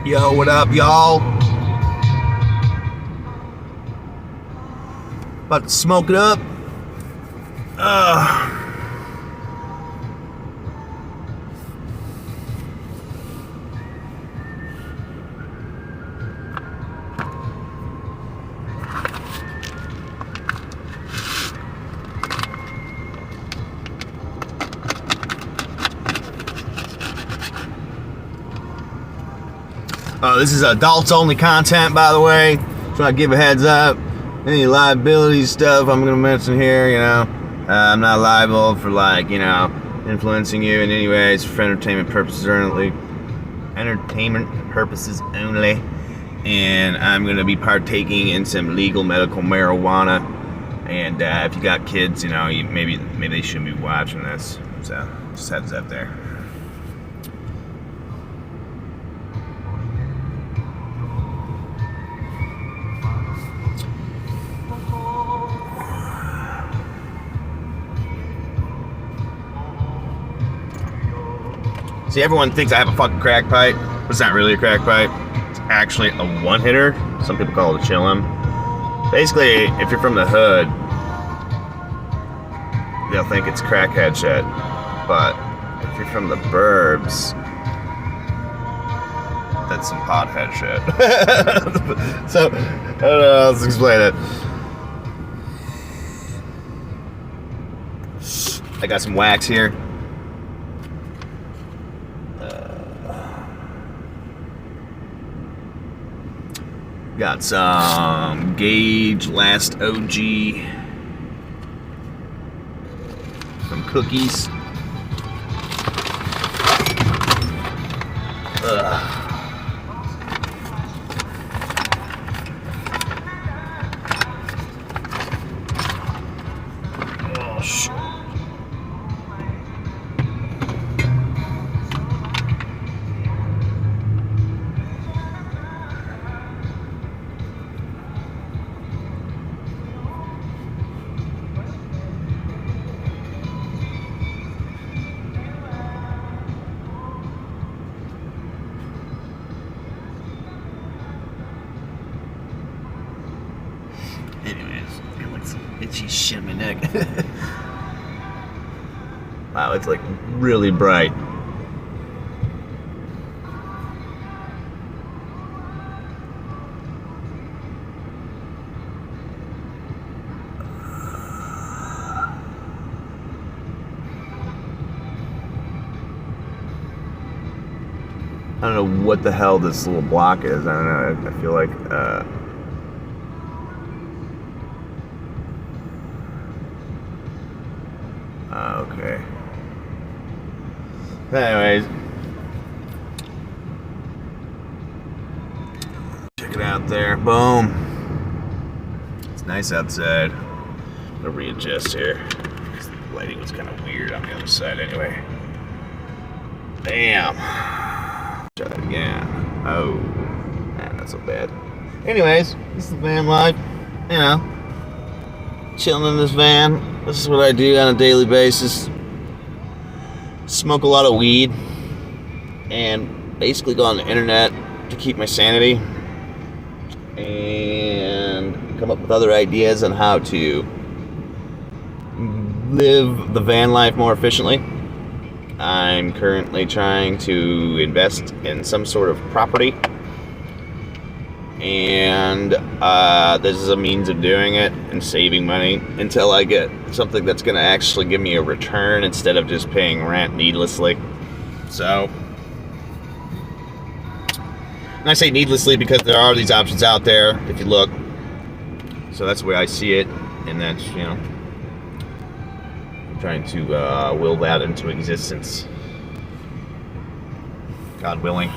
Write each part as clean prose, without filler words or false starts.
Yo, what up, y'all? About to smoke it up. This is adults only content, by the way. Just want to give a heads up. Any liability stuff I'm going to mention here, I'm not liable for, influencing you in any ways for entertainment purposes only. And I'm going to be partaking in some legal medical marijuana. And if you got kids, maybe they shouldn't be watching this. So, just heads up there. See, everyone thinks I have a fucking crack pipe, but it's not really a crack pipe. It's actually a one-hitter. Some people call it a chillum. Basically, if you're from the hood, they'll think it's crackhead shit. But if you're from the burbs, that's some pothead shit. So, I don't know how else to explain it. I got some wax here. Got some Gauge Last OG, some cookies. Oh shit. Anyways, I feel like some itchy shit in my neck. Wow, it's like really bright. I don't know what the hell this little block is. I don't know. I feel like okay. Anyways, check it out there. Boom. It's nice outside. I'm gonna readjust here. The lighting was kind of weird on the other side anyway. Bam. Try that again. Oh, man, not so bad. Anyways, this is the van life. Chilling in this van. This is what I do on a daily basis. Smoke a lot of weed and basically go on the internet to keep my sanity and come up with other ideas on how to live the van life more efficiently. I'm currently trying to invest in some sort of property, and this is a means of doing it and saving money until I get something that's going to actually give me a return instead of just paying rent needlessly. So, and I say needlessly because there are these options out there if you look. So that's the way I see it, and that's, trying to will that into existence, God willing.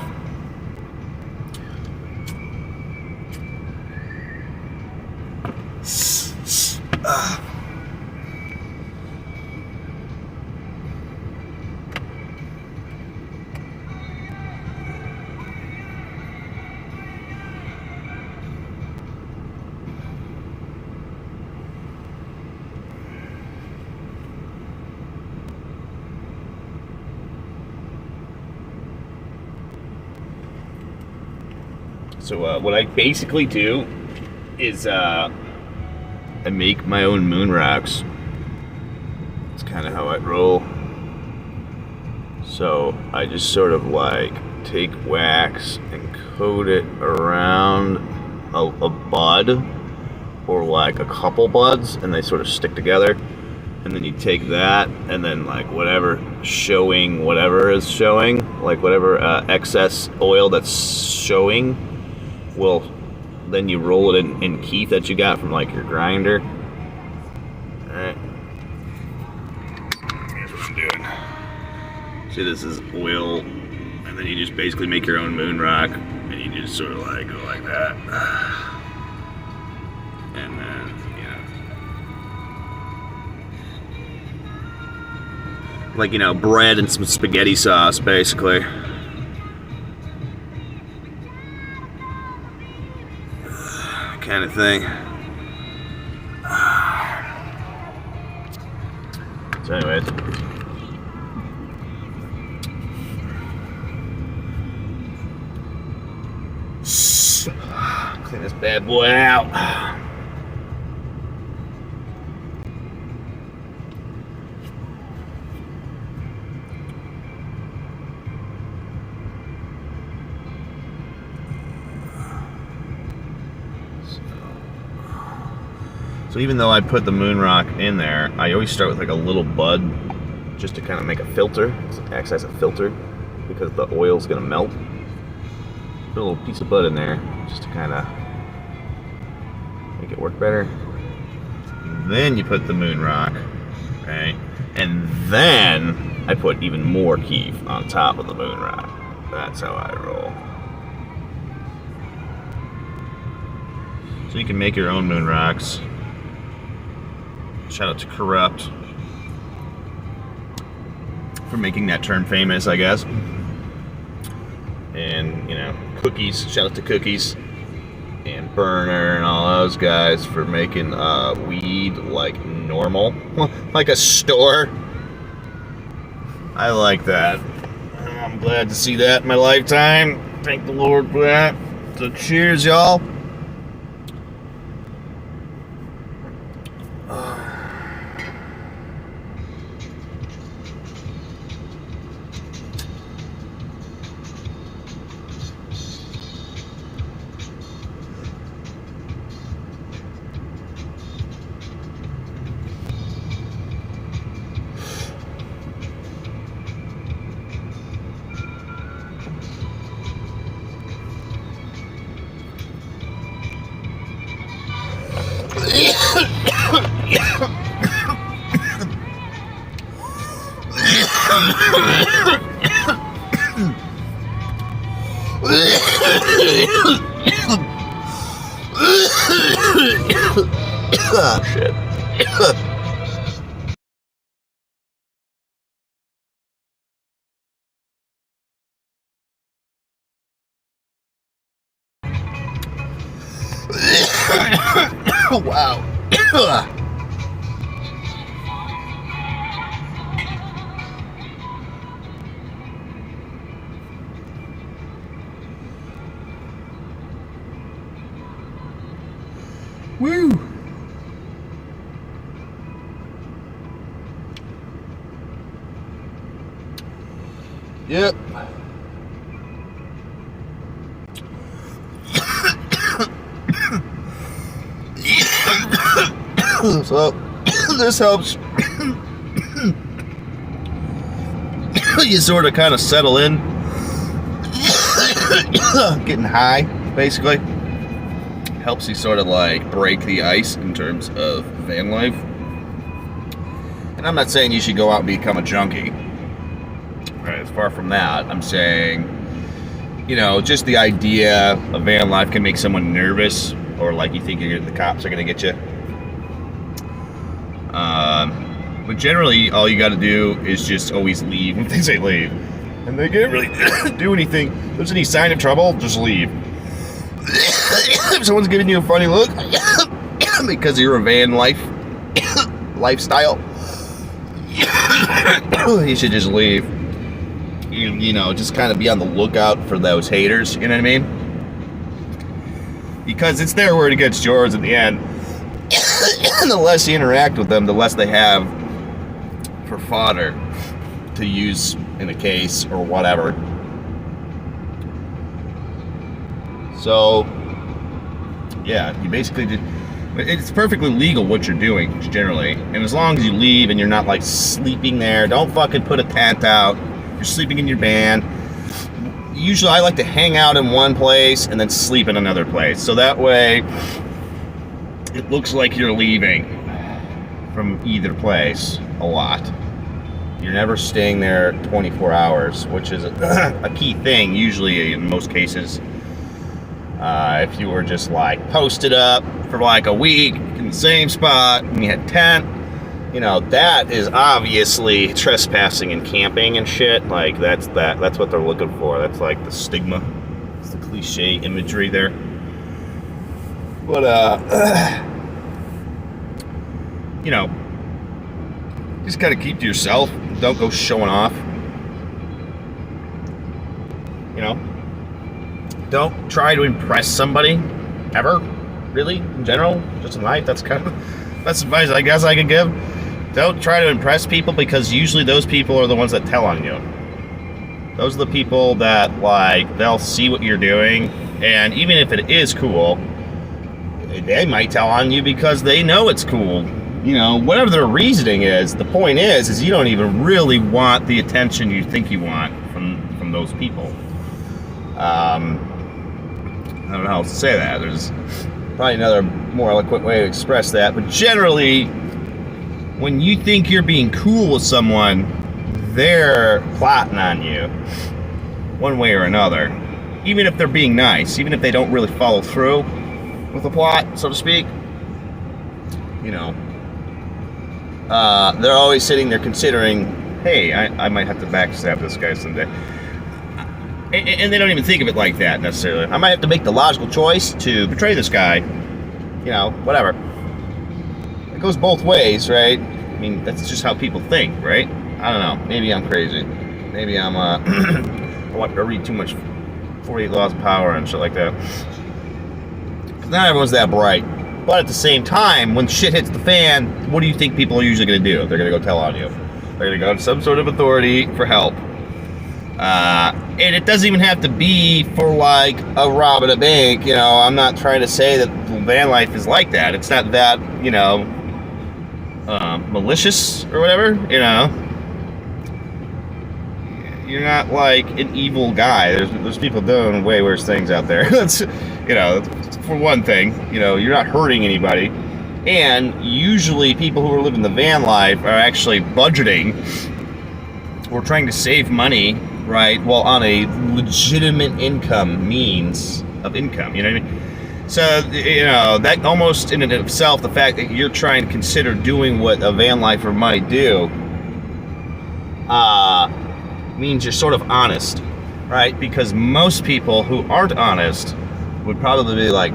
So what I basically do is I make my own moon rocks. That's kind of how I roll. So I just sort of like take wax and coat it around a bud or like a couple buds, and they sort of stick together. And then you take that, and then like whatever is showing, like whatever excess oil that's showing, well, then you roll it in keef that you got from like your grinder. All right. Here's what I'm doing. See, this is oil, and then you just basically make your own moon rock, and you just sort of like go like that, and then like, you know, bread and some spaghetti sauce, basically. Kind of thing. So anyways. Clean this bad boy out. So even though I put the moon rock in there, I always start with like a little bud just to kind of make a filter. It acts as a filter because the oil's gonna melt. Put a little piece of bud in there just to kind of make it work better. Then you put the moon rock, right? And then I put even more keef on top of the moon rock. That's how I roll. So you can make your own moon rocks. Shout out to Corrupt for making that term famous, I guess. And, you know, Cookies, shout out to Cookies and Burner and all those guys for making weed like normal, like a store. I like that. I'm glad to see that in my lifetime. Thank the Lord for that. So cheers, y'all. Oh, shit. Wow. Woo! Yep. So this helps you sort of kind of settle in. Getting high, basically. Helps you sort of like break the ice in terms of van life. And I'm not saying you should go out and become a junkie. Right, as far from that, I'm saying, you know, just the idea of van life can make someone nervous, or like you think the cops are gonna get you. But generally, all you got to do is just always leave when they say leave, and they can't really do anything. If there's any sign of trouble, just leave. If someone's giving you a funny look because of your van lifestyle, you should just leave. You know, just kind of be on the lookout for those haters. You know what I mean? Because it's their word against yours in the end. And the less you interact with them, the less they have for fodder to use in a case or whatever. So, yeah, you basically did. It's perfectly legal what you're doing, generally. And as long as you leave and you're not like sleeping there, don't fucking put a tent out. You're sleeping in your van. Usually I like to hang out in one place and then sleep in another place. So that way it looks like you're leaving from either place a lot. You're never staying there 24 hours, which is a key thing usually in most cases. If you were just like posted up for like a week in the same spot and you had tent, you know, that is obviously trespassing and camping and shit. Like that's what they're looking for. That's like the stigma. It's the cliche imagery there. But you know, just gotta keep to yourself. Don't go showing off. You know, don't try to impress somebody ever. Really, in general, just in life. That's advice I guess I could give. Don't try to impress people, because usually those people are the ones that tell on you. Those are the people that, like, they'll see what you're doing, and even if it is cool, they might tell on you because they know it's cool. You know, whatever their reasoning is, the point is you don't even really want the attention you think you want from those people. I don't know how else to say that. There's probably another more eloquent way to express that, but generally, when you think you're being cool with someone, they're plotting on you one way or another. Even if they're being nice, even if they don't really follow through with the plot, so to speak, you know, they're always sitting there considering, hey, I might have to backstab this guy someday. And they don't even think of it like that necessarily. I might have to make the logical choice to betray this guy. You know, whatever. It goes both ways, right? I mean, that's just how people think, right? I don't know. Maybe I'm crazy. Maybe I'm, I want to read too much 48 Laws of Power and shit like that. Because not everyone's that bright. But at the same time, when shit hits the fan, what do you think people are usually going to do? They're going to go tell on you. They're going to go to some sort of authority for help. And it doesn't even have to be for like a rob at a bank. You know, I'm not trying to say that van life is like that. It's not that, you know, malicious or whatever, you know. You're not like an evil guy. There's people doing way worse things out there. That's, you know, for one thing, you know, you're not hurting anybody. And usually people who are living the van life are actually budgeting or trying to save money, right, well, on a legitimate means of income, you know what I mean? So, you know, that almost in and of itself, the fact that you're trying to consider doing what a van lifer might do, means you're sort of honest, right? Because most people who aren't honest would probably be like,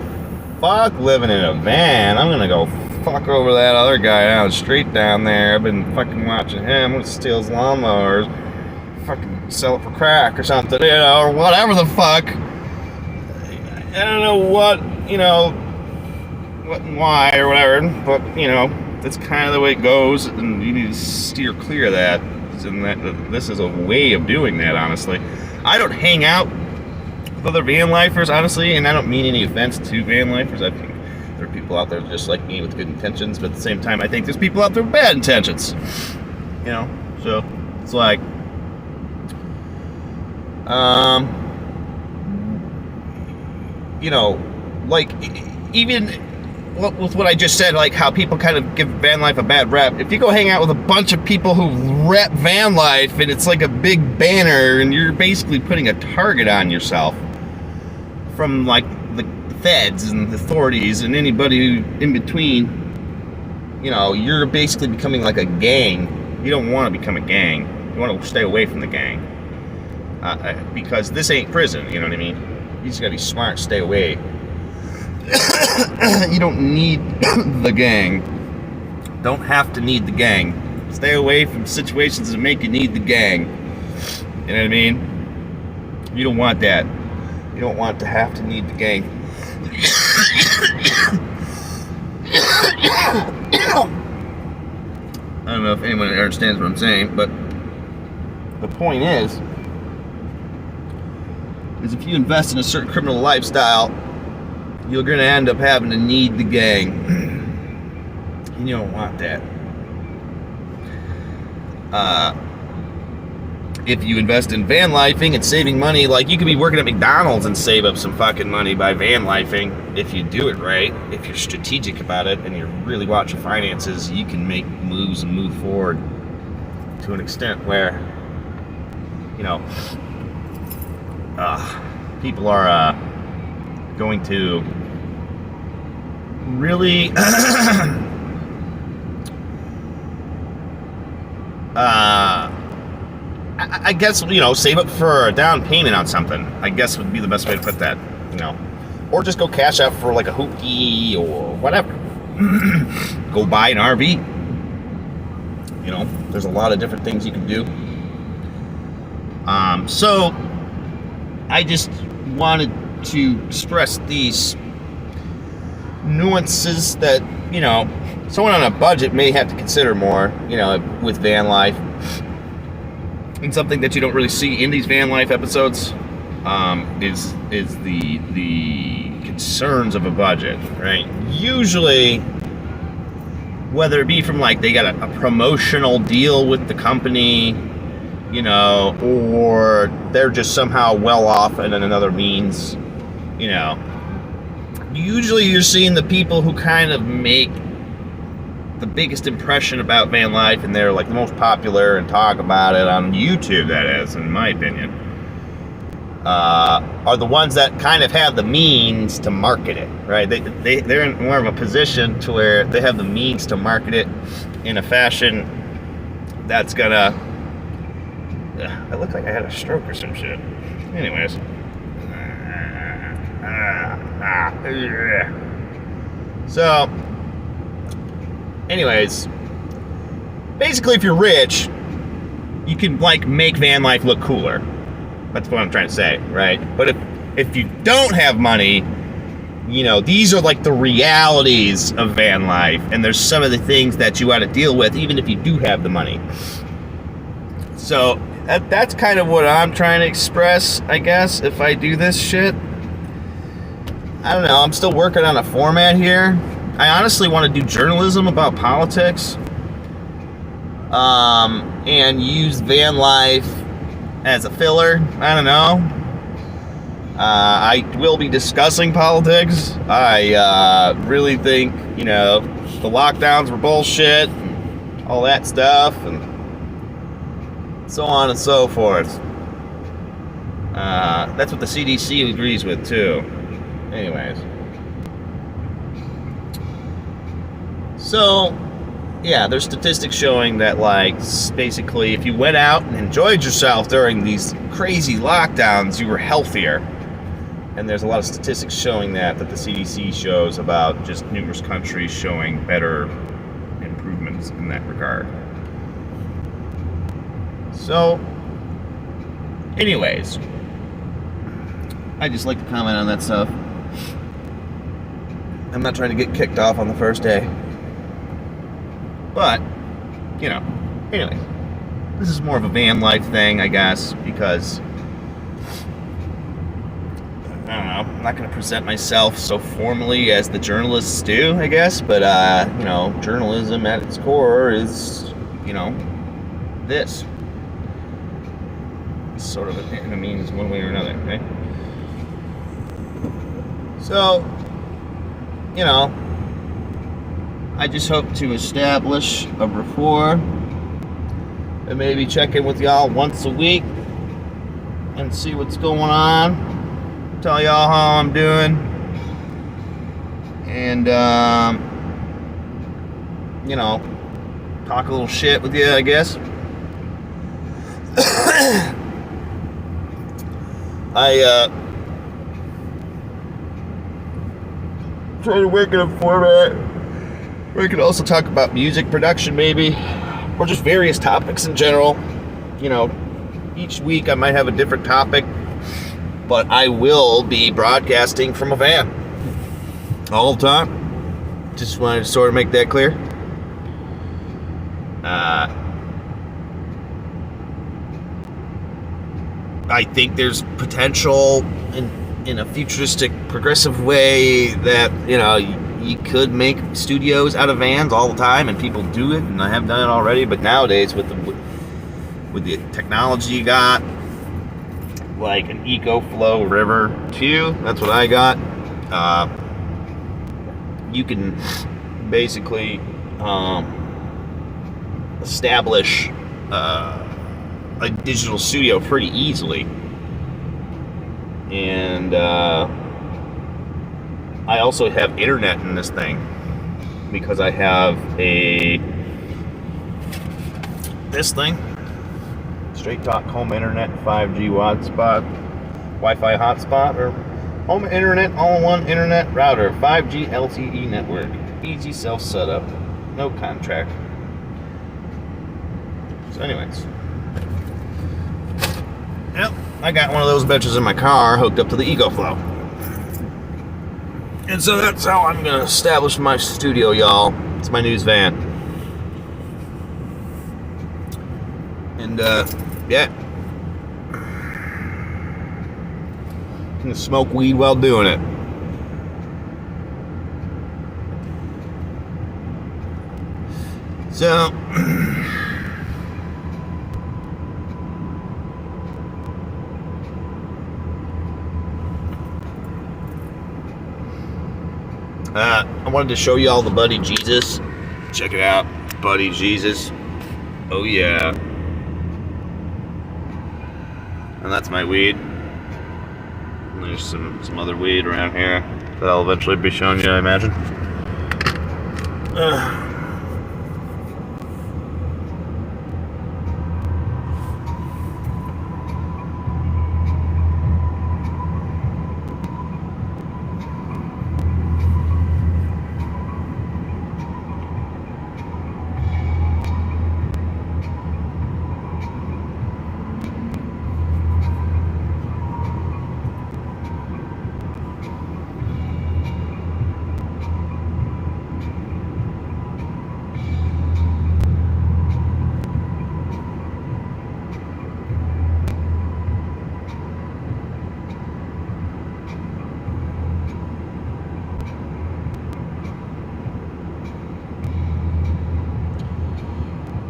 fuck living in a van, I'm gonna go fuck over that other guy down the street down there. I've been fucking watching him. I'm gonna steal his lawnmowers, fucking sell it for crack or something, you know, or whatever the fuck. I don't know what, you know, what and why or whatever, but, you know, that's kind of the way it goes, and you need to steer clear of that. And that this is a way of doing that, honestly. I don't hang out with other van lifers, honestly, and I don't mean any offense to van lifers. I think there are people out there just like me with good intentions, but at the same time, I think there's people out there with bad intentions. You know, so it's like, you know, like even with what I just said, like how people kind of give van life a bad rep. If you go hang out with a bunch of people who rep van life and it's like a big banner and you're basically putting a target on yourself from like the feds and the authorities and anybody in between, you know, you're basically becoming like a gang. You don't want to become a gang. You want to stay away from the gang. Because this ain't prison, you know what I mean? You just gotta be smart, stay away. You don't need the gang. Don't have to need the gang. Stay away from situations that make you need the gang. You know what I mean? You don't want that. You don't want to have to need the gang. I don't know if anyone understands what I'm saying, but the point is if you invest in a certain criminal lifestyle, you're going to end up having to need the gang. And you don't want that. If you invest in van lifing and saving money, like you could be working at McDonald's and save up some fucking money by van lifing. If you do it right, if you're strategic about it and you really watch your finances, you can make moves and move forward to an extent where, you know, people are going to really I guess, you know, save up for a down payment on something, I guess would be the best way to put that, you know. Or just go cash out for like a hoopty or whatever. Go buy an RV. You know, there's a lot of different things you can do. So I just wanted to express these nuances that, you know, someone on a budget may have to consider more, you know, with van life. And something that you don't really see in these van life episodes is the concerns of a budget, right? Usually, whether it be from like they got a promotional deal with the company, you know, or they're just somehow well off in another means, you know. Usually you're seeing the people who kind of make the biggest impression about van life, and they're like the most popular and talk about it on YouTube, that is, in my opinion, are the ones that kind of have the means to market it, right? They're in more of a position to where they have the means to market it in a fashion that's gonna... I look like I had a stroke or some shit. Anyways. So, anyways, basically if you're rich, you can like make van life look cooler. That's what I'm trying to say, right? But if you don't have money, you know, these are like the realities of van life, and there's some of the things that you got to deal with even if you do have the money. So that's kind of what I'm trying to express, I guess, if I do this shit. I don't know, I'm still working on a format here. I honestly want to do journalism about politics, and use van life as a filler. I don't know. I will be discussing politics. I really think, you know, the lockdowns were bullshit, and all that stuff, and so on and so forth. That's what the CDC agrees with too. Anyways. So, yeah, there's statistics showing that, like, basically, if you went out and enjoyed yourself during these crazy lockdowns, you were healthier. And there's a lot of statistics showing that the CDC shows about just numerous countries showing better improvements in that regard. So, anyways, I just like to comment on that stuff. I'm not trying to get kicked off on the first day. But, you know, anyway, this is more of a van life thing, I guess, because, I don't know, I'm not going to present myself so formally as the journalists do, I guess, but, you know, journalism at its core is, you know, this. It's sort of a means one way or another, right? So, you know, I just hope to establish a rapport and maybe check in with y'all once a week and see what's going on, tell y'all how I'm doing, and, you know, talk a little shit with you, I guess. Try to work in a format where we could also talk about music production, maybe, or just various topics in general. You know, each week I might have a different topic, but I will be broadcasting from a van. all the time. Just wanted to sort of make that clear. I think there's potential in a futuristic, progressive way that, you know, you could make studios out of vans all the time, and people do it, and I have done it already. But nowadays, with the technology you got, like an EcoFlow River 2, that's what I got. You can basically establish a digital studio pretty easily, and I also have internet in this thing because I have this thing, Straight Talk Home Internet 5G hotspot, Wi-Fi hotspot, or home internet all-in-one internet router, 5G LTE network, easy self setup, no contract. So anyways, yep, I got one of those bitches in my car hooked up to the EcoFlow. And so that's how I'm gonna establish my studio, y'all. It's my news van. And yeah. I'm gonna smoke weed while doing it. So I wanted to show you all the Buddy Jesus. Check it out, Buddy Jesus. Oh yeah. And that's my weed. And there's some other weed around here that I'll eventually be showing you, I imagine.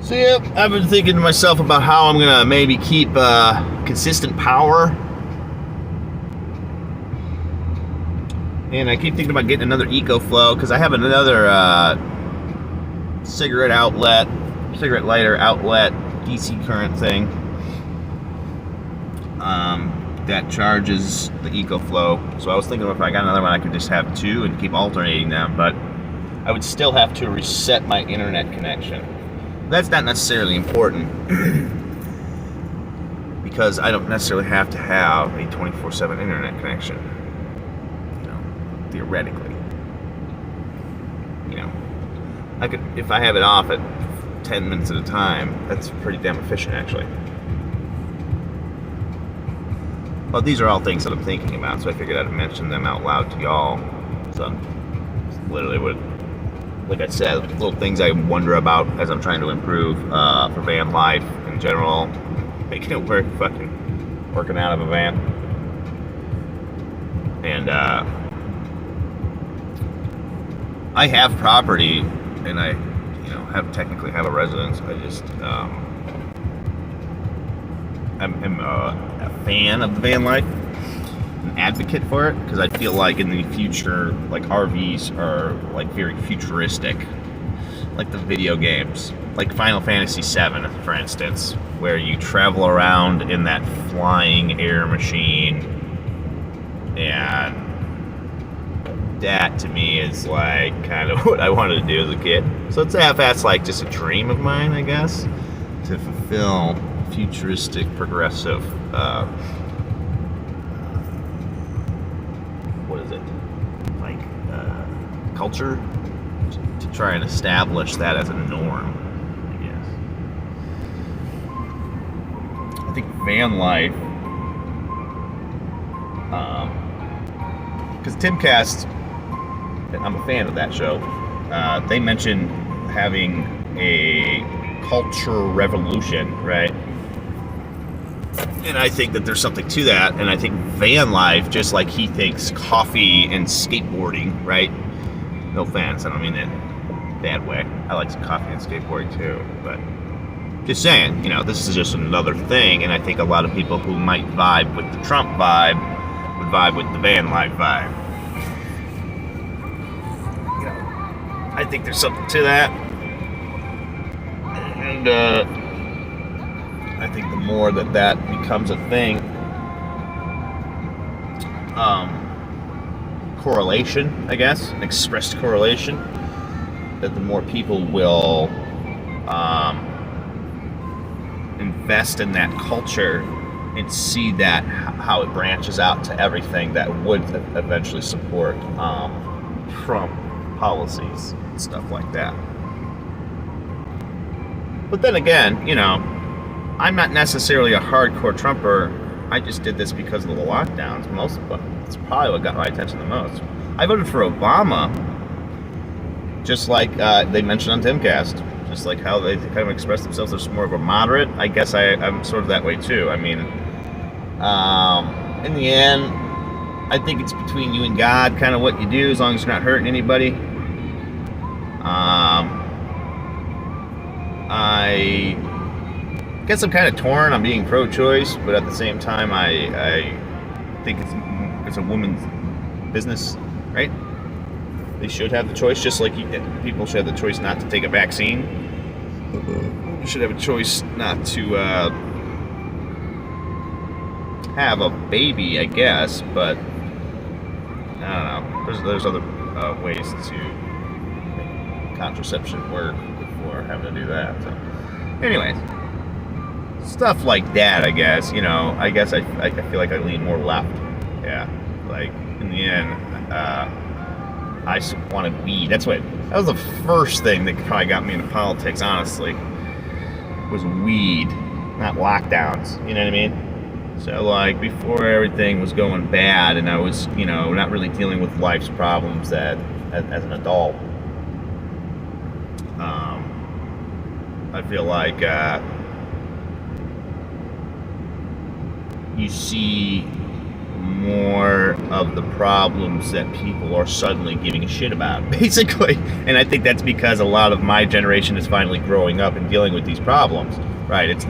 So yeah, I've been thinking to myself about how I'm gonna maybe keep consistent power, and I keep thinking about getting another EcoFlow because I have another cigarette lighter outlet DC current thing that charges the EcoFlow. So I was thinking if I got another one, I could just have two and keep alternating them, but I would still have to reset my internet connection. That's not necessarily important because I don't necessarily have to have a 24/7 internet connection. You know, theoretically. You know, I could, if I have it off at 10 minutes at a time, that's pretty damn efficient actually. But these are all things that I'm thinking about, so I figured I'd mention them out loud to y'all. So literally what, like I said, little things I wonder about as I'm trying to improve for van life in general, making it work, working out of a van, and I have property, and I, technically have a residence. I just I'm a fan of the van life, an advocate for it, because I feel like in the future, like RVs are like very futuristic, like the video games, like Final Fantasy VII, for instance, where you travel around in that flying air machine, and that to me is like kind of what I wanted to do as a kid. So it's half-assed like just a dream of mine, I guess, to fulfill futuristic, progressive, culture, to try and establish that as a norm, I guess. I think van life, because Timcast I'm a fan of that show. They mentioned having a culture revolution, right? And I think that there's something to that. And I think van life, just like he thinks coffee and skateboarding, right? No offense, I don't mean that bad way. I like some coffee and skateboarding too, but just saying, this is just another thing. And I think a lot of people who might vibe with the Trump vibe would vibe with the van life vibe. I think there's something to that. And I think the more that becomes a thing, correlation, I guess, an expressed correlation, that the more people will invest in that culture and see that how it branches out to everything that would eventually support Trump policies and stuff like that. But then again, I'm not necessarily a hardcore Trumper. I just did this because of the lockdowns. It's probably what got my attention the most. I voted for Obama, just like they mentioned on Timcast, just like how they kind of express themselves as more of a moderate. I guess I'm sort of that way too. I mean, in the end, I think it's between you and God, kind of what you do, as long as you're not hurting anybody. I guess I'm kind of torn on being pro-choice, but at the same time, I think it's a woman's business, right? They should have the choice, just like people should have the choice not to take a vaccine. You should have a choice not to have a baby, I guess, but I don't know. There's other ways to make contraception work before having to do that. So, anyways, stuff like that, I guess. I guess I feel like I lean more left. Yeah, like in the end, I wanted weed. That was the first thing that probably got me into politics, honestly, was weed, not lockdowns. You know what I mean? So, like, before everything was going bad and I was, not really dealing with life's problems as an adult, I feel like you see more of the problems that people are suddenly giving a shit about, basically. And I think that's because a lot of my generation is finally growing up and dealing with these problems, right? And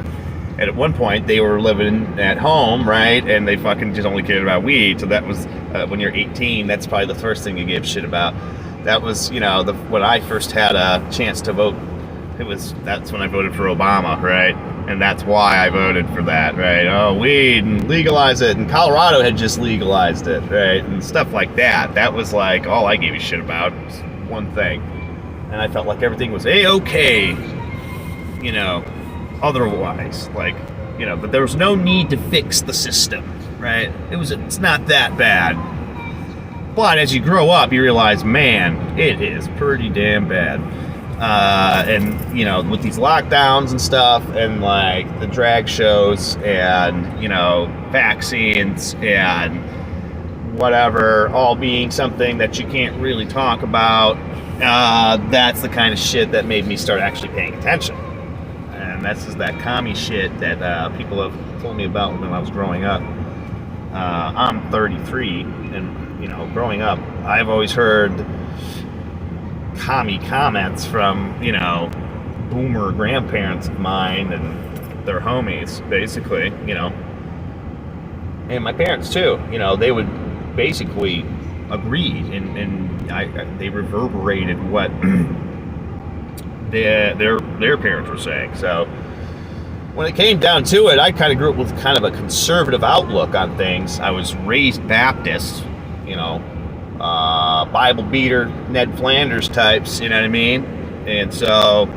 at one point they were living at home, right? And they fucking just only cared about weed. So that was when you're 18, that's probably the first thing you give shit about. That was, when I first had a chance to vote, that's when I voted for Obama, right? And that's why I voted for that, right? Oh, weed, and legalize it. And Colorado had just legalized it, right? And stuff like that. That was like all I gave a shit about. Was one thing. And I felt like everything was A-okay, otherwise. Like, but there was no need to fix the system, right? It's not that bad. But as you grow up, you realize, man, it is pretty damn bad. And with these lockdowns and stuff, and like the drag shows, and vaccines and whatever, all being something that you can't really talk about, that's the kind of shit that made me start actually paying attention. And that's just that commie shit that people have told me about when I was growing up. I'm 33, and growing up, I've always heard commie comments from, boomer grandparents of mine and their homies, basically, and my parents too, they would basically agree, and they reverberated what their parents were saying. So when it came down to it, I kind of grew up with kind of a conservative outlook on things. I was raised Baptist, Bible beater, Ned Flanders types, you know what I mean? And so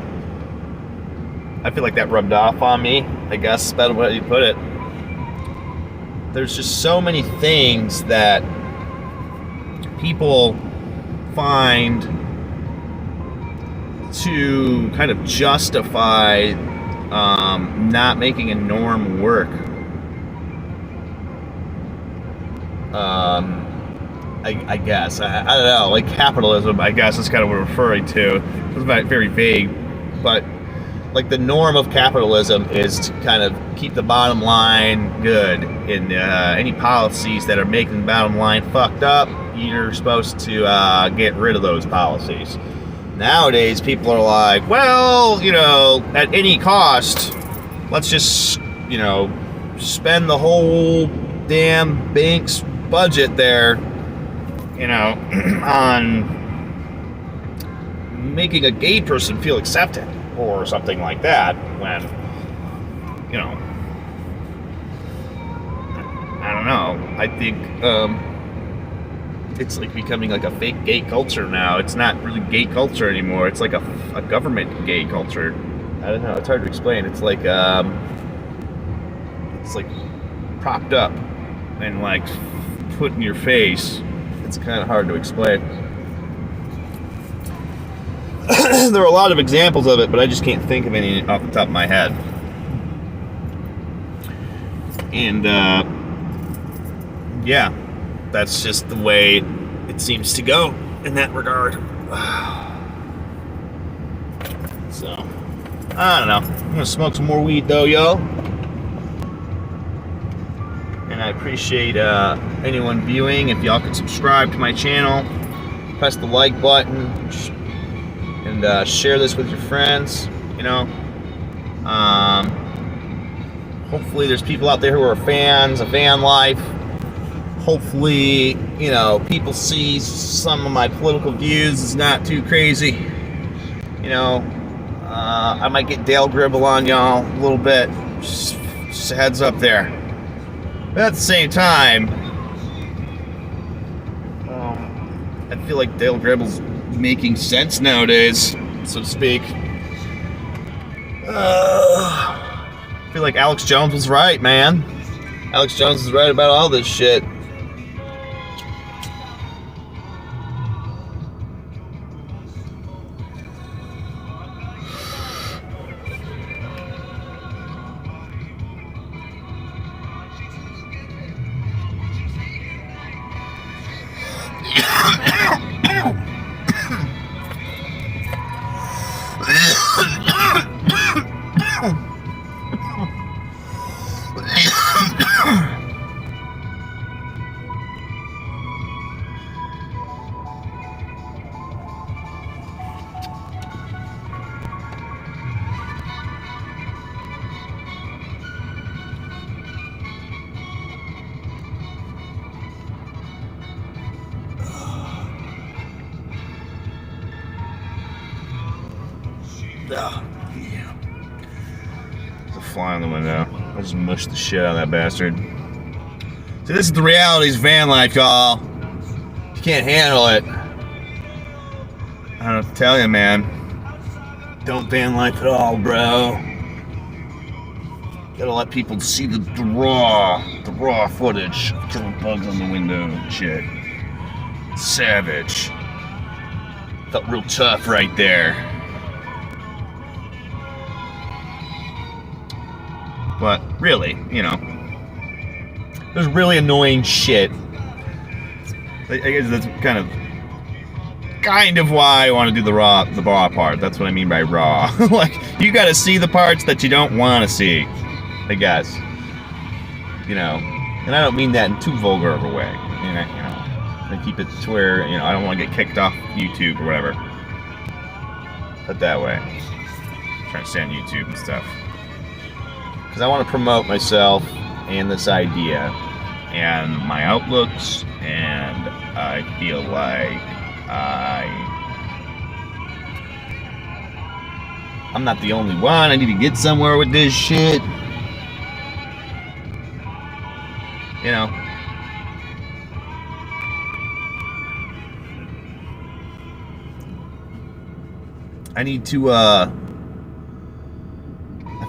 I feel like that rubbed off on me, I guess, is better way you put it. There's just so many things that people find to kind of justify not making a norm work. I guess. I don't know. Like capitalism, I guess is kind of what we're referring to. It's very vague, but like the norm of capitalism is to kind of keep the bottom line good, and any policies that are making the bottom line fucked up, you're supposed to get rid of those policies. Nowadays, people are like, well, at any cost, let's just, spend the whole damn bank's budget there, on making a gay person feel accepted or something like that, when, I don't know. I think it's like becoming like a fake gay culture now. It's not really gay culture anymore. It's like a government gay culture. I don't know. It's hard to explain. It's like propped up and like put in your face. It's kind of hard to explain. There are a lot of examples of it, but I just can't think of any off the top of my head. And yeah, that's just the way it seems to go in that regard. So, I don't know. I'm gonna smoke some more weed though, yo. And I appreciate anyone viewing. If y'all could subscribe to my channel, press the like button, and share this with your friends. Hopefully there's people out there who are fans of van life. Hopefully, people see some of my political views is not too crazy. I might get Dale Gribble on y'all a little bit. Just a heads up there. But at the same time, I feel like Dale Gribble's making sense nowadays, so to speak. I feel like Alex Jones was right, man. Alex Jones is right about all this shit. Oh, yeah. There's a fly on the window. I just mushed the shit out of that bastard. So this is the realities of van life, y'all. You can't handle it. I don't know what to tell you, man. Don't van life at all, bro. Gotta let people see the raw footage of killing bugs on the window and shit. Savage. Felt real tough right there. But really, there's really annoying shit. I guess that's kind of why I want to do the raw part. That's what I mean by raw. Like, you gotta see the parts that you don't want to see, I guess. And I don't mean that in too vulgar of a way. I keep it to where, I don't want to get kicked off YouTube or whatever. Put that way. I'm trying to stay on YouTube and stuff. Because I want to promote myself and this idea and my outlooks, and I feel like I'm not the only one. I need to get somewhere with this shit. I need to, I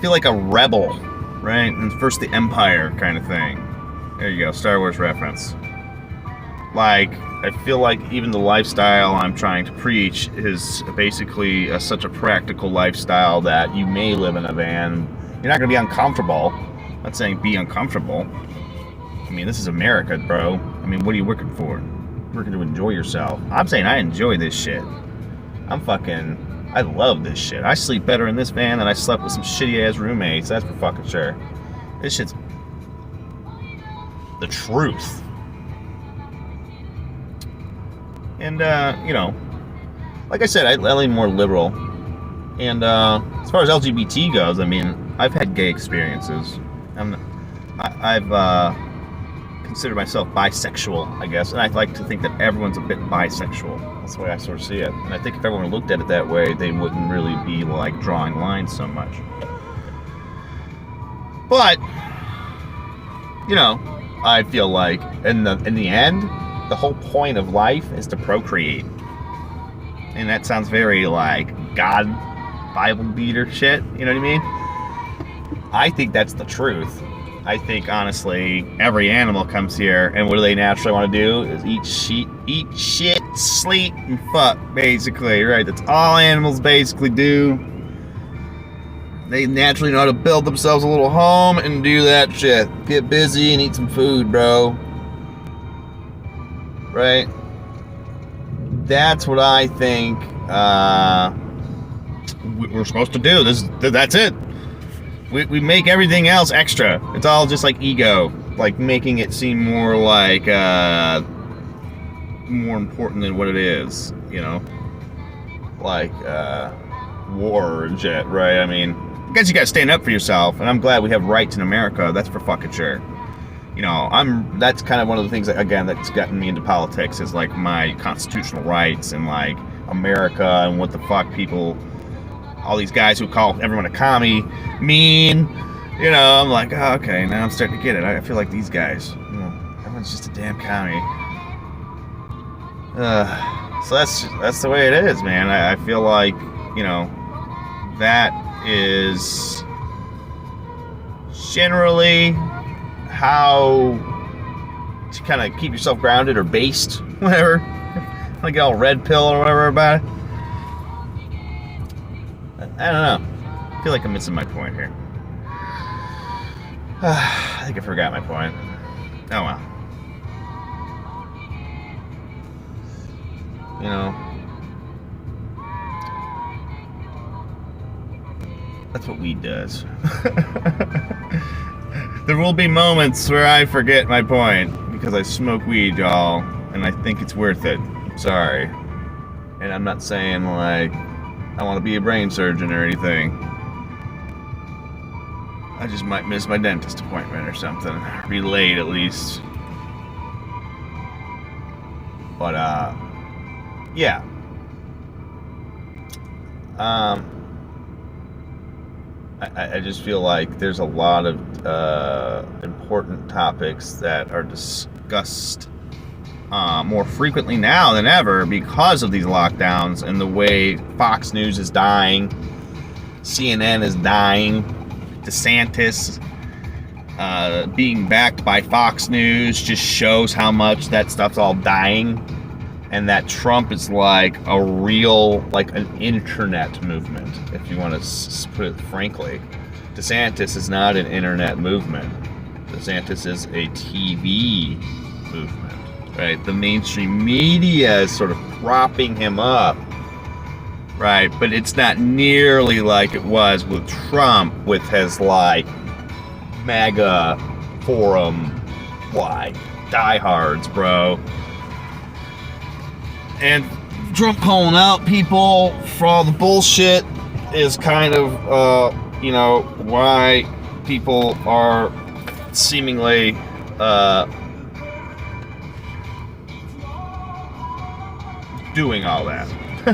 feel like a rebel, right? And first the Empire kind of thing. There you go, Star Wars reference. Like, I feel like even the lifestyle I'm trying to preach is basically such a practical lifestyle that you may live in a van. You're not going to be uncomfortable. I'm not saying be uncomfortable. I mean, this is America, bro. I mean, what are you working for? working to enjoy yourself. I'm saying I enjoy this shit. I love this shit. I sleep better in this van than I slept with some shitty ass roommates. That's for fucking sure. This shit's the truth. And, you know, like I said, I lean more liberal. And as far as LGBT goes, I mean, I've had gay experiences. I've consider myself bisexual, I guess, and I like to think that everyone's a bit bisexual. That's the way I sort of see it. And I think if everyone looked at it that way, they wouldn't really be like drawing lines so much. But you know, I feel like in the end, the whole point of life is to procreate. And that sounds very like God Bible beater shit, you know what I mean? I think that's the truth. I think, honestly, every animal comes here, and what do they naturally want to do is eat shit, sleep, and fuck, basically, right? That's all animals basically do. They naturally know how to build themselves a little home and do that shit. Get busy and eat some food, bro. Right? That's what I think we're supposed to do. That's it. We make everything else extra. It's all just like ego, like making it seem more like more important than what it is, you know, like war and shit, right? I mean, I guess you gotta stand up for yourself, and I'm glad we have rights in America. That's for fucking sure. You know, that's kind of one of the things that, again, that's gotten me into politics is like my constitutional rights and like America and what the fuck people. All these guys who call everyone a commie mean, you know, I'm like, oh, okay, now I'm starting to get it. I feel like these guys, you know, everyone's just a damn commie. So that's the way it is, man. I feel like, you know, that is generally how to kind of keep yourself grounded or based, whatever. Like all red pill or whatever about it. I don't know. I feel like I'm missing my point here. I think I forgot my point. Oh well. You know, that's what weed does. There will be moments where I forget my point because I smoke weed, y'all, and I think it's worth it. I'm sorry. And I'm not saying like I want to be a brain surgeon or anything. I just might miss my dentist appointment or something. Be late at least. But yeah. I just feel like there's a lot of important topics that are discussed more frequently now than ever because of these lockdowns and the way Fox News is dying, CNN is dying, DeSantis being backed by Fox News just shows how much that stuff's all dying, and that Trump is like a real, like an internet movement, if you want to put it frankly. DeSantis is not an internet movement. DeSantis is a TV movement. Right, the mainstream media is sort of propping him up, right? But it's not nearly like it was with Trump, with his like MAGA forum, like diehards, bro. And Trump calling out people for all the bullshit is kind of, you know, why people are seemingly doing all that. I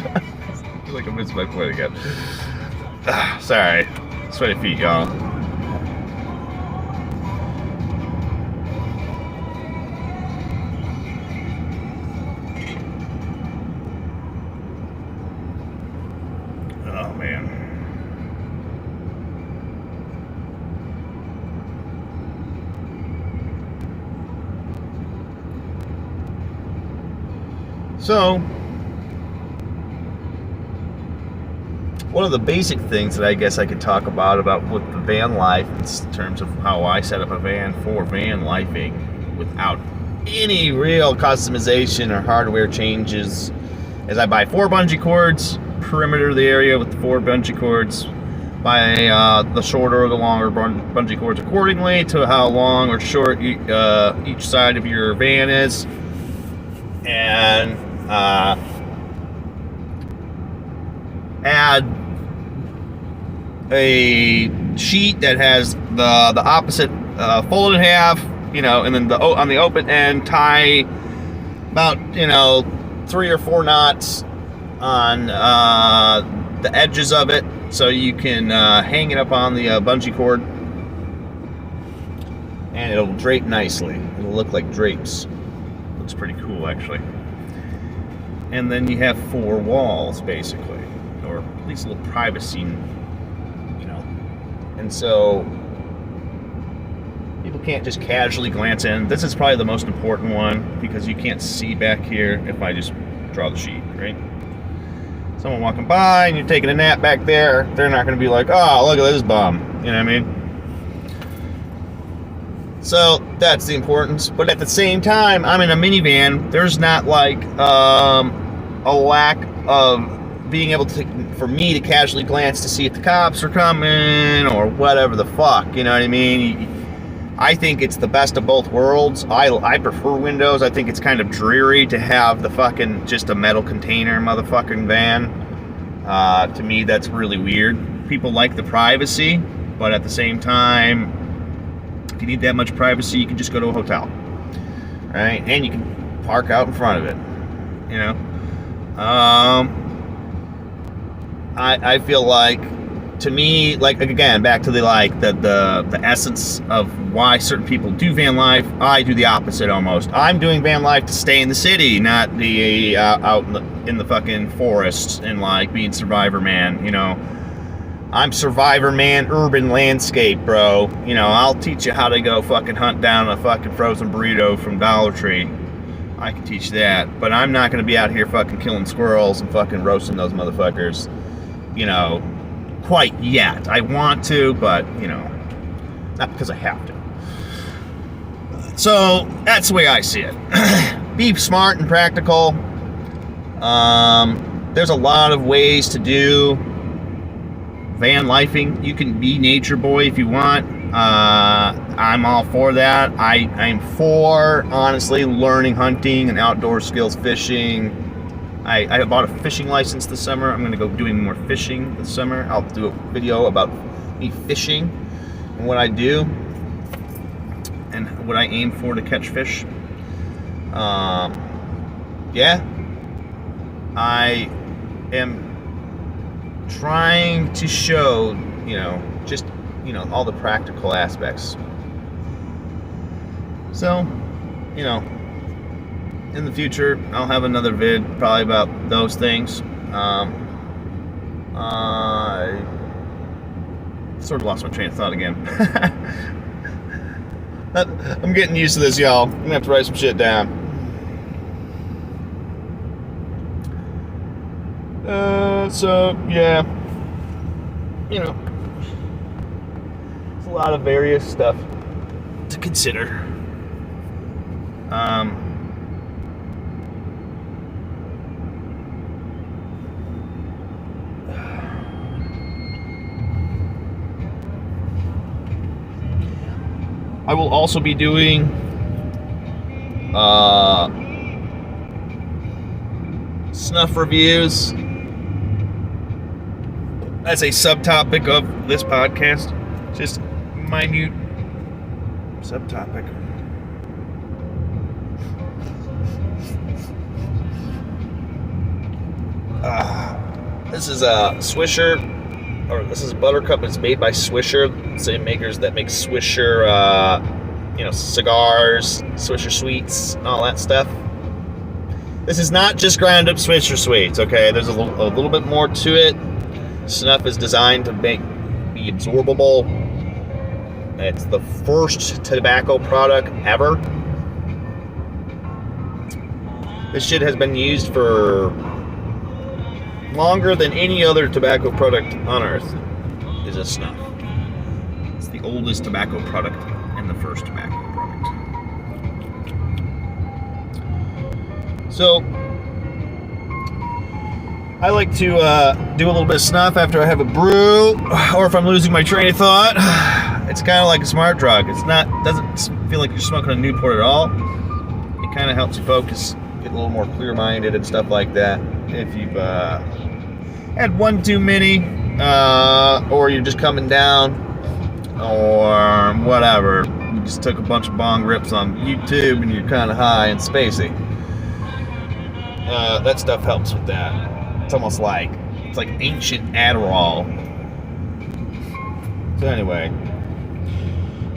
feel like I missed my point again. Sorry. Sweaty feet, y'all. Oh, man. So, one of the basic things that I guess I could talk about with the van life in terms of how I set up a van for van lifing without any real customization or hardware changes is I buy 4 bungee cords, perimeter the area with the 4 bungee cords, buy the shorter or the longer bungee cords accordingly to how long or short each side of your van is, and add a sheet that has the opposite folded in half, and then on the open end tie about 3 or 4 knots on the edges of it, so you can hang it up on the bungee cord, and it'll drape nicely. It'll look like drapes. Looks pretty cool, actually. And then you have 4 walls, basically, or at least a little privacy, and so people can't just casually glance in. This is probably the most important one, because you can't see back here if I just draw the sheet, right? Someone walking by and you're taking a nap back there, they're not going to be like, oh, look at this bum. You know what I mean? So that's the importance. But at the same time, I'm in a minivan. There's not like a lack of being able for me to casually glance to see if the cops are coming or whatever the fuck. You know what I mean? I think it's the best of both worlds. I prefer windows. I think it's kind of dreary to have the fucking just a metal container motherfucking van. To me, that's really weird. People like the privacy, but at the same time, if you need that much privacy, you can just go to a hotel, right? And you can park out in front of it, I feel like, to me, like, again, back to the essence of why certain people do van life, I do the opposite almost. I'm doing van life to stay in the city, not be out in the fucking forest and like being Survivor Man, I'm Survivor Man urban landscape, bro. I'll teach you how to go fucking hunt down a fucking frozen burrito from Dollar Tree. I can teach that, but I'm not gonna be out here fucking killing squirrels and fucking roasting those motherfuckers, quite yet. I want to, but not because I have to. So that's the way I see it. Be smart and practical. There's a lot of ways to do van lifing. You can be nature boy if you want. I'm all for that. I'm for, honestly, learning hunting and outdoor skills, fishing. I bought a fishing license this summer. I'm going to go doing more fishing this summer. I'll do a video about me fishing and what I do and what I aim for to catch fish. Yeah, I am trying to show, just, all the practical aspects. So, in the future, I'll have another vid probably about those things. I sort of lost my train of thought again. I'm getting used to this, y'all. I'm gonna have to write some shit down. So yeah, it's a lot of various stuff to consider. I will also be doing snuff reviews as a subtopic of this podcast. Just minute subtopic. This is a Swisher, or this is Buttercup. It's made by Swisher, same makers that make Swisher, cigars, Swisher sweets, and all that stuff. This is not just ground up Swisher sweets, okay? There's a little bit more to it. Snuff is designed to be absorbable. It's the first tobacco product ever. This shit has been used for longer than any other tobacco product on earth. Is a snuff. It's the oldest tobacco product and the first tobacco product. So I like to do a little bit of snuff after I have a brew, or if I'm losing my train of thought. It's kind of like a smart drug. Doesn't feel like you're smoking a Newport at all. It kind of helps you focus, get a little more clear-minded and stuff like that. If you've had one too many, or you're just coming down, or whatever, you just took a bunch of bong rips on YouTube and you're kind of high and spacey. That stuff helps with that. It's almost like ancient Adderall. So anyway,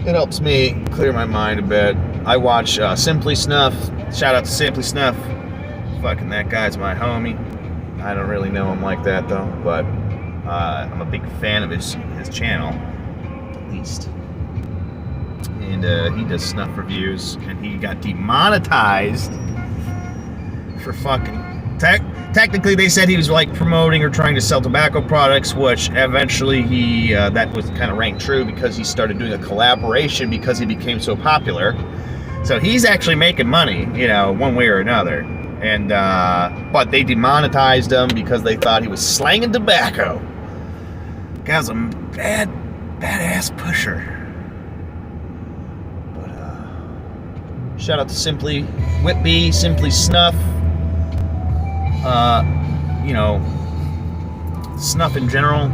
it helps me clear my mind a bit. I watch Simply Snuff. Shout out to Simply Snuff. Fucking that guy's my homie. I don't really know him like that though, but I'm a big fan of his channel, at least. And he does snuff reviews, and he got demonetized for fucking technically they said he was like promoting or trying to sell tobacco products, which eventually he that was kind of rang true because he started doing a collaboration because he became so popular. So he's actually making money, you know, one way or another. And but they demonetized him because they thought he was slanging tobacco. Guy's a badass pusher. But shout out to Simply Whitby, Simply Snuff. You know, snuff in general.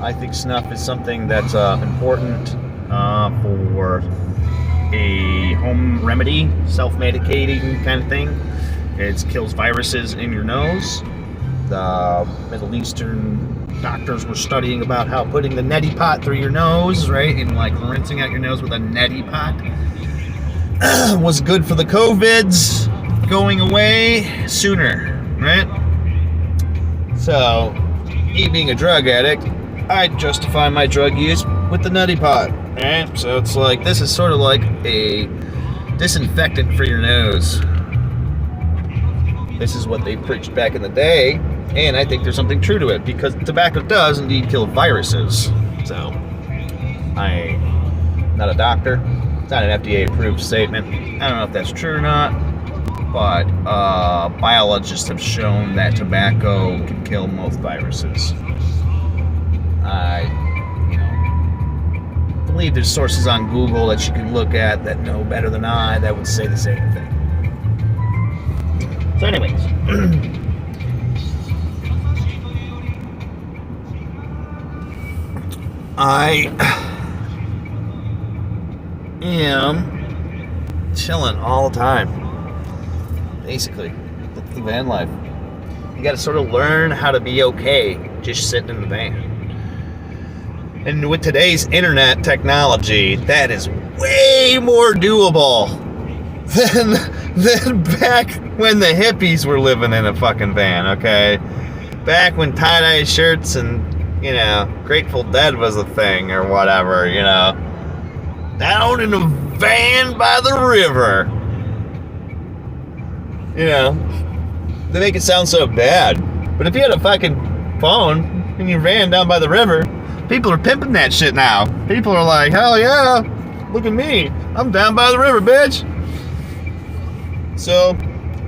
I think snuff is something that's important for a home remedy, self-medicating kind of thing. It kills viruses in your nose. The Middle Eastern doctors were studying about how putting the neti pot through your nose, right, and like rinsing out your nose with a neti pot was good for the COVIDs going away sooner, right? So, me being a drug addict, I justify my drug use with the neti pot, right? So it's like, this is sort of like a disinfectant for your nose. This is what they preached back in the day, and I think there's something true to it, because tobacco does indeed kill viruses. So, I'm not a doctor. It's not an FDA-approved statement. I don't know if that's true or not, but biologists have shown that tobacco can kill most viruses. I believe there's sources on Google that you can look at that know better than I that would say the same thing. So anyways, I am chilling all the time, basically. That's the van life. You gotta sort of learn how to be okay just sitting in the van. And with today's internet technology, that is way more doable than back when the hippies were living in a fucking van, okay? Back when tie-dye shirts and, Grateful Dead was a thing or whatever, Down in a van by the river. They make it sound so bad. But if you had a fucking phone in your van down by the river, people are pimping that shit now. People are like, hell yeah, look at me. I'm down by the river, bitch. So,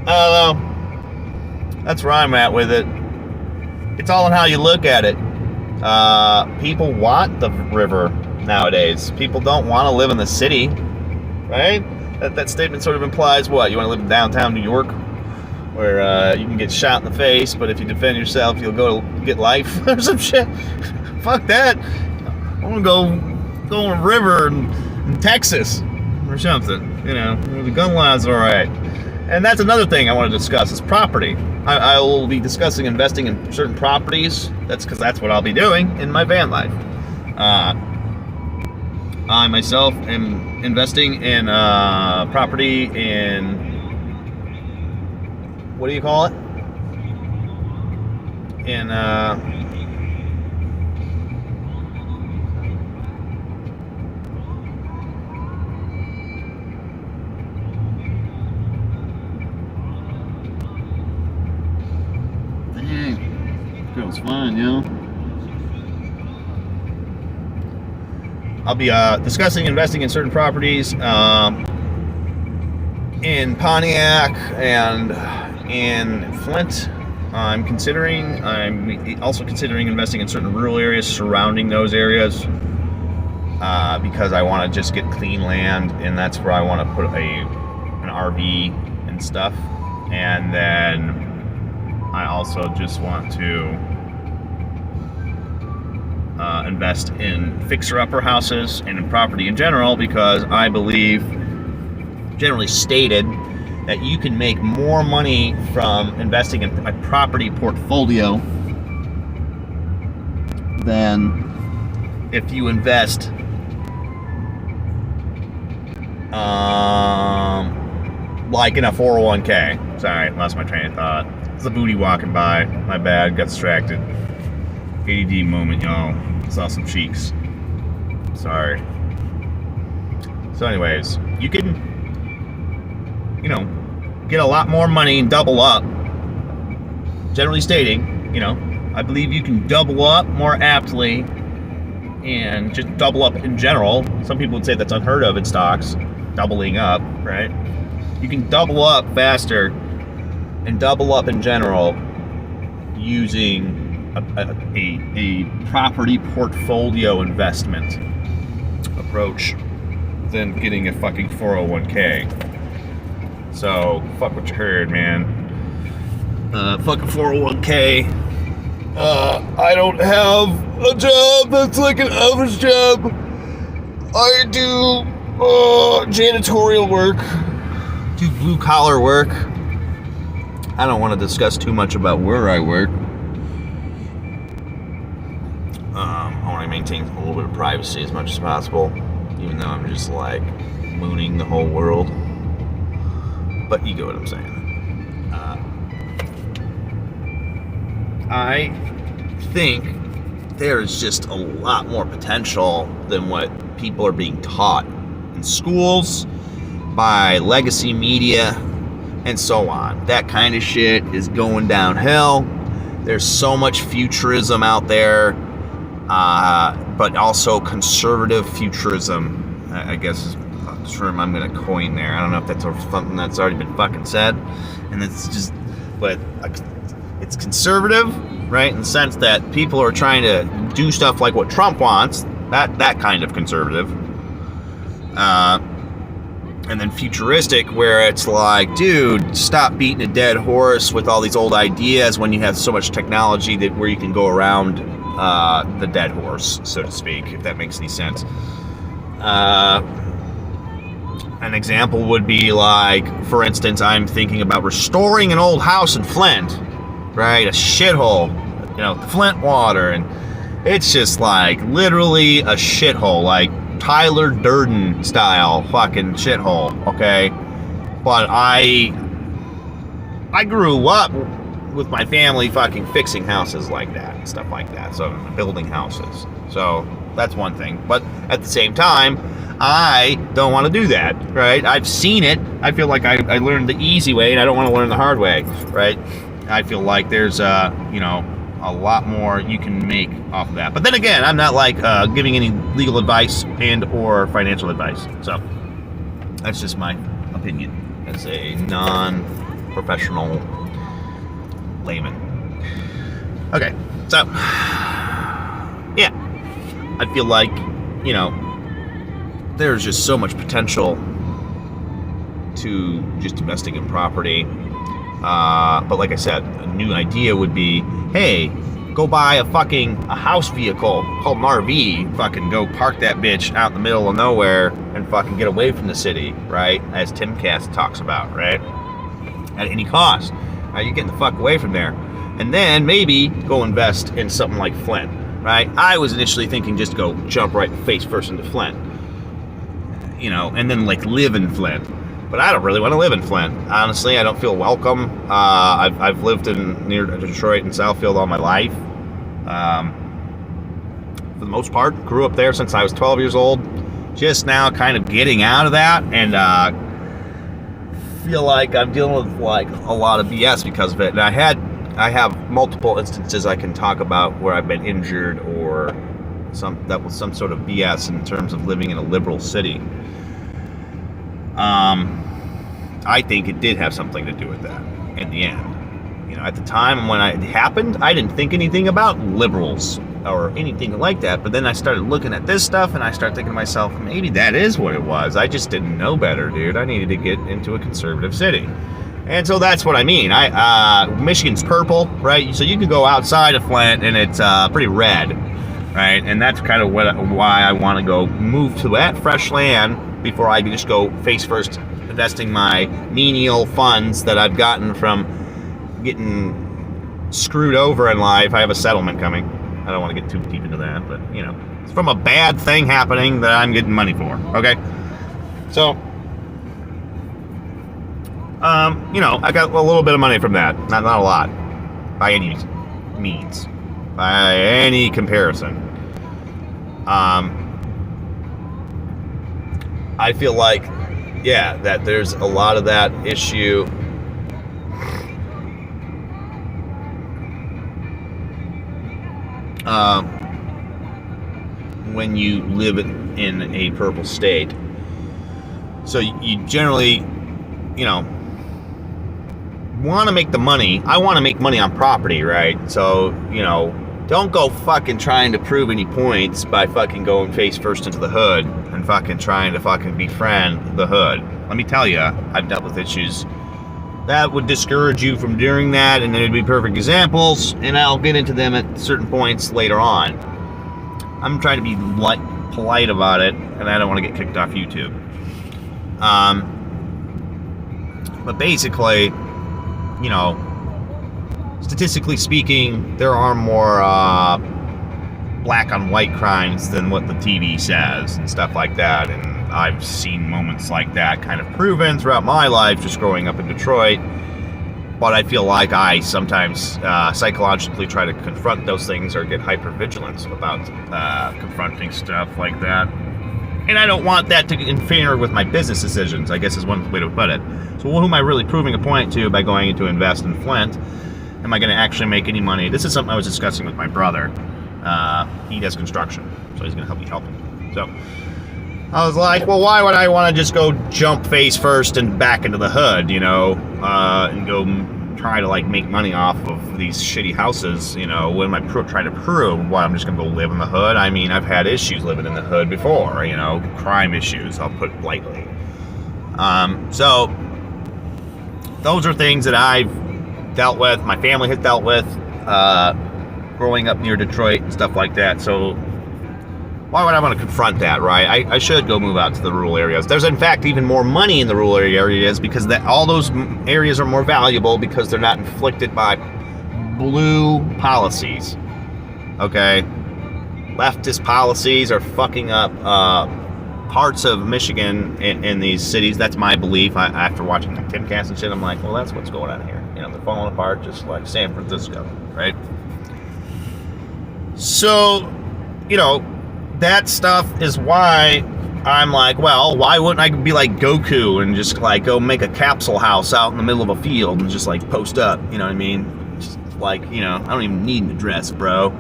I don't know. That's where I'm at with it. It's all in how you look at it. People want the river nowadays. People don't want to live in the city, right? That statement sort of implies what? You want to live in downtown New York, where you can get shot in the face, but if you defend yourself, you'll go get life or some shit. Fuck that. I want to go on a river in Texas or something, where the gun laws are all right. And that's another thing I want to discuss is property. I will be discussing investing in certain properties. That's because that's what I'll be doing in my van life. I myself am investing in property in, what do you call it? In It's fine, I'll be discussing investing in certain properties. in Pontiac and in Flint. I'm also considering investing in certain rural areas surrounding those areas because I want to just get clean land, and that's where I want to put an RV and stuff. And then I also just want to invest in fixer-upper houses and in property in general, because I believe, generally stated, that you can make more money from investing in a property portfolio than if you invest like in a 401k. Sorry, lost my train of thought. It's a booty walking by. My bad, got distracted. ADD moment, y'all. Saw some cheeks. Sorry. So anyways, you can, get a lot more money and double up. Generally stating, I believe you can double up more aptly and just double up in general. Some people would say that's unheard of in stocks, doubling up, right? You can double up faster and double up in general using a property portfolio investment approach than getting a fucking 401k. So, fuck what you heard, man. Fucking 401k. I don't have a job that's like an average job. I do janitorial work, do blue collar work. I don't want to discuss too much about where I work. I want to maintain a little bit of privacy as much as possible, even though I'm just like mooning the whole world. But you get what I'm saying. I think there's just a lot more potential than what people are being taught in schools, by legacy media, and so on. That kind of shit is going downhill. There's so much futurism out there, but also conservative futurism, I guess is a term I'm going to coin there. I don't know if that's something that's already been fucking said, and it's just, but it's conservative, right, in the sense that people are trying to do stuff like what Trump wants, that kind of conservative, and then futuristic, where it's like, dude, stop beating a dead horse with all these old ideas when you have so much technology that where you can go around the dead horse, so to speak, if that makes any sense. An example would be like, for instance, I'm thinking about restoring an old house in Flint, right? A shithole, the Flint water, and it's just like literally a shithole, like Tyler Durden style fucking shithole, okay? But I grew up with my family fucking fixing houses like that and stuff like that, so building houses. So that's one thing. But at the same time, I don't want to do that, right? I've seen it. I feel like I learned the easy way, and I don't want to learn the hard way, right? I feel like there's a lot more you can make off of that. But then again, I'm not like giving any legal advice and or financial advice. So that's just my opinion as a non-professional layman. Okay, so yeah, I feel like, there's just so much potential to just investing in property. But like I said, a new idea would be, hey, go buy a house vehicle called an RV, fucking go park that bitch out in the middle of nowhere and fucking get away from the city, right? As Tim Cass talks about, right? At any cost. Right? You're getting the fuck away from there. And then maybe go invest in something like Flint, right? I was initially thinking just go jump right face first into Flint, and then like live in Flint. But I don't really want to live in Flint. Honestly, I don't feel welcome. I've lived near Detroit and Southfield all my life. For the most part, grew up there since I was 12 years old. Just now kind of getting out of that, and feel like I'm dealing with like a lot of BS because of it. And I have multiple instances I can talk about where I've been injured or that was some sort of BS in terms of living in a liberal city. I think it did have something to do with that in the end. At the time when it happened, I didn't think anything about liberals or anything like that. But then I started looking at this stuff, and I started thinking to myself, maybe that is what it was. I just didn't know better, dude. I needed to get into a conservative city. And so that's what I mean. Michigan's purple, right? So you can go outside of Flint, and it's pretty red, right? And that's kind of why I want to go move to that fresh land before I just go face first investing my menial funds that I've gotten from getting screwed over in life. I have a settlement coming. I don't want to get too deep into that, but it's from a bad thing happening that I'm getting money for. Okay, so I got a little bit of money from that. Not a lot, by any means, by any comparison. I feel like, that there's a lot of that issue. When you live in a purple state. So you generally, want to make the money. I want to make money on property, right? So, don't go fucking trying to prove any points by fucking going face first into the hood and fucking trying to fucking befriend the hood. Let me tell you, I've dealt with issues that would discourage you from doing that, and it'd be perfect examples, and I'll get into them at certain points later on. I'm trying to be polite about it, and I don't want to get kicked off YouTube. But basically, statistically speaking, there are more black on white crimes than what the TV says and stuff like that, and I've seen moments like that kind of proven throughout my life just growing up in Detroit. But I feel like I sometimes psychologically try to confront those things or get hypervigilant about confronting stuff like that. And I don't want that to interfere with my business decisions, I guess is one way to put it. So who am I really proving a point to by going to invest in Flint? Am I going to actually make any money? This is something I was discussing with my brother. He does construction, so he's going to help me help him. So I was like, well, why would I want to just go jump face first and back into the hood, and go try to make money off of these shitty houses, when am I trying to prove why I'm just going to go live in the hood? I mean, I've had issues living in the hood before, crime issues, I'll put it lightly. So those are things that I've dealt with, my family has dealt with, growing up near Detroit and stuff like that. So why would I want to confront that, right? I should go move out to the rural areas. There's, in fact, even more money in the rural areas because all those areas are more valuable because they're not inflicted by blue policies, okay? Leftist policies are fucking up parts of Michigan in these cities. That's my belief. After watching the Timcast and shit, I'm like, well, that's what's going on here. They're falling apart just like San Francisco, right? So, that stuff is why I'm like, well, why wouldn't I be like Goku and just go make a capsule house out in the middle of a field and just post up, you know what I mean? Just I don't even need an address, bro.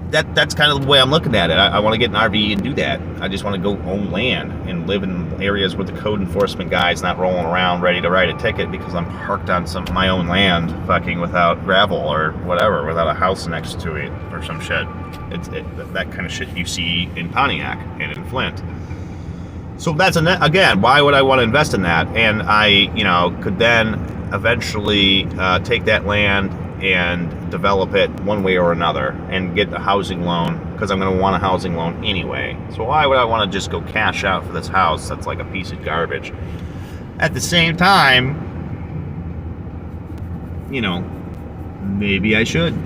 That's kind of the way I'm looking at it. I want to get an RV and do that. I just want to go own land and live in areas where the code enforcement guy's not rolling around ready to write a ticket because I'm parked on my own land fucking without gravel or whatever, without a house next to it or some shit. It's that kind of shit you see in Pontiac and in Flint. So that's, again, why would I want to invest in that? And I, could then eventually take that land and develop it one way or another and get a housing loan because I'm going to want a housing loan anyway. So why would I want to just go cash out for this house that's like a piece of garbage? At the same time, maybe I should.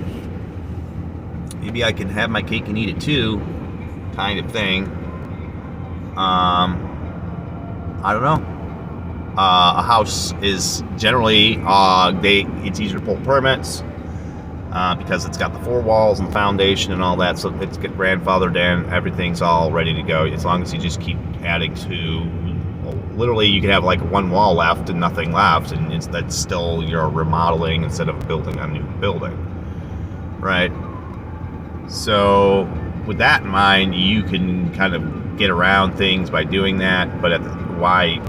Maybe I can have my cake and eat it too, kind of thing. I don't know. A house is generally it's easier to pull permits because it's got the 4 walls and the foundation and all that, so it's get grandfathered in. Everything's all ready to go as long as you just keep adding to. Literally, you can have 1 wall left and nothing left, and that's still you're remodeling instead of building a new building, right? So with that in mind, you can kind of get around things by doing that. But why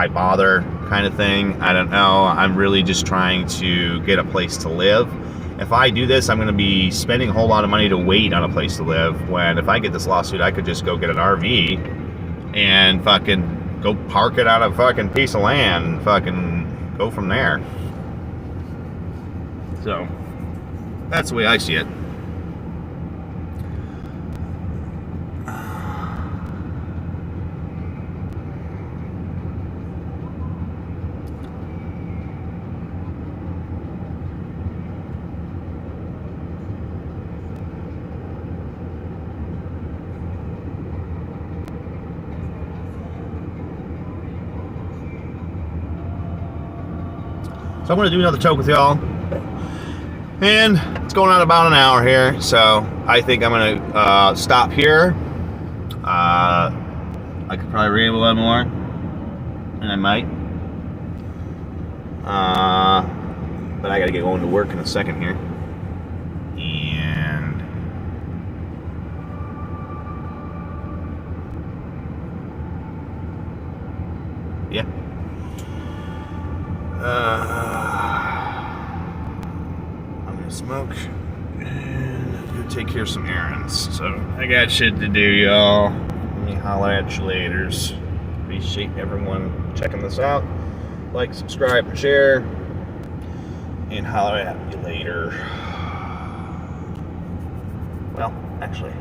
bother, kind of thing? I don't know. I'm really just trying to get a place to live. If I do this, I'm going to be spending a whole lot of money to wait on a place to live. When if I get this lawsuit, I could just go get an RV and fucking go park it on a fucking piece of land and fucking go from there. So that's the way I see it. So I'm going to do another choke with y'all. And it's going on about an hour here. So I think I'm going to stop here. I could probably ramble a little more. And I might. But I got to get going to work in a second here. And yeah. I'm gonna smoke and go take care of some errands. So I got shit to do, y'all. Let me holler at you laters. Appreciate everyone checking this out. Like, subscribe, and share. And holler at you later. Well, actually,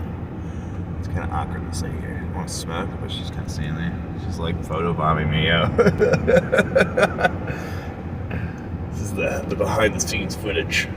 it's kind of awkward to say here. I want to smoke, but she's kind of standing there. She's like photobombing me out. This is the behind the scenes footage.